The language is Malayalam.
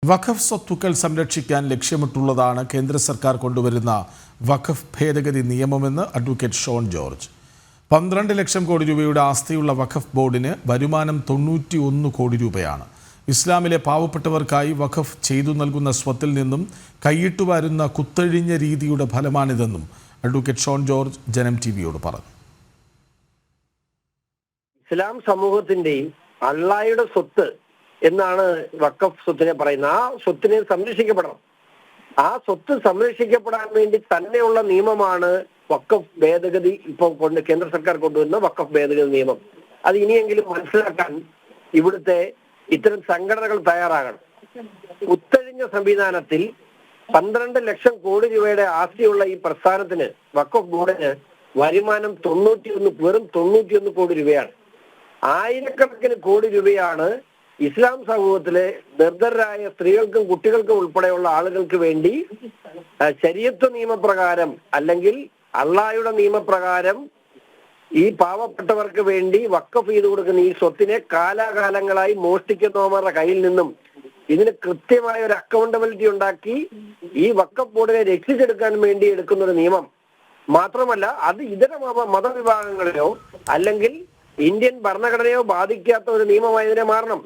വഖഫ് സ്വത്തുക്കൾ സംരക്ഷിക്കാൻ ലക്ഷ്യമിട്ടുള്ളതാണ് കേന്ദ്ര സർക്കാർ കൊണ്ടുവരുന്ന വഖഫ് ഭേദഗതി നിയമമെന്ന് അഡ്വക്കേറ്റ് ഷോൺ ജോർജ്. 12 ലക്ഷം കോടി രൂപയുടെ ആസ്തിയുള്ള വഖഫ് ബോർഡിന് വരുമാനം 91 കോടി രൂപയാണ്. ഇസ്ലാമിലെ പാവപ്പെട്ടവർക്കായി വഖഫ് ചെയ്തു നൽകുന്ന സ്വത്തിൽ നിന്നും കൈയിട്ടുവാരുന്ന കുത്തഴിഞ്ഞ രീതിയുടെ ഫലമാണിതെന്നും അഡ്വക്കേറ്റ് ഷോൺ ജോർജ് ജനം ടിവിയോട് പറഞ്ഞു. ഇസ്ലാം സമൂഹത്തിന്റെ അള്ളാഹയുടെ സ്വത്ത് എന്നാണ് വഖഫ് സ്വത്തിനെ പറയുന്നത്. ആ സ്വത്തിനെ സംരക്ഷിക്കപ്പെടണം. ആ സ്വത്ത് സംരക്ഷിക്കപ്പെടാൻ വേണ്ടി തന്നെയുള്ള നിയമമാണ് വഖഫ് ഭേദഗതി ഇപ്പോൾ കേന്ദ്ര സർക്കാർ കൊണ്ടുവരുന്ന വഖഫ് ഭേദഗതി നിയമം. അത് ഇനിയെങ്കിലും മനസ്സിലാക്കാൻ ഇവിടുത്തെ ഇത്തരം സംഘടനകൾ തയ്യാറാകണം. കുത്തഴിഞ്ഞ സംവിധാനത്തിൽ 12 ലക്ഷം കോടി രൂപയുടെ ആസ്തിയുള്ള ഈ പ്രസ്ഥാനത്തിന് വഖഫ് ബോർഡിന് വരുമാനം വെറും 91 കോടി രൂപയാണ്. ആയിരക്കണക്കിന് കോടി രൂപയാണ് ഇസ്ലാം സമൂഹത്തിലെ നിർദ്ധരായ സ്ത്രീകൾക്കും കുട്ടികൾക്കും ഉൾപ്പെടെയുള്ള ആളുകൾക്ക് വേണ്ടി ശരീഅത്ത് നിയമപ്രകാരം അല്ലെങ്കിൽ അള്ളാഹയുടെ നിയമപ്രകാരം ഈ പാവപ്പെട്ടവർക്ക് വേണ്ടി വഖഫ് ചെയ്തു കൊടുക്കുന്ന ഈ സ്വത്തിനെ കാലാകാലങ്ങളായി മോഷ്ടിക്കുന്നവരുടെ കയ്യിൽ നിന്നും ഇതിന് കൃത്യമായ ഒരു അക്കൗണ്ടബിലിറ്റി ഉണ്ടാക്കി ഈ വഖഫ് ബോർഡിനെ രക്ഷിച്ചെടുക്കാൻ വേണ്ടി എടുക്കുന്ന ഒരു നിയമം മാത്രമല്ല, അത് ഇതര മതവിഭാഗങ്ങളെയോ അല്ലെങ്കിൽ ഇന്ത്യൻ ഭരണഘടനയോ ബാധിക്കാത്ത ഒരു നിയമമായി ഇതിനെ മാറണം.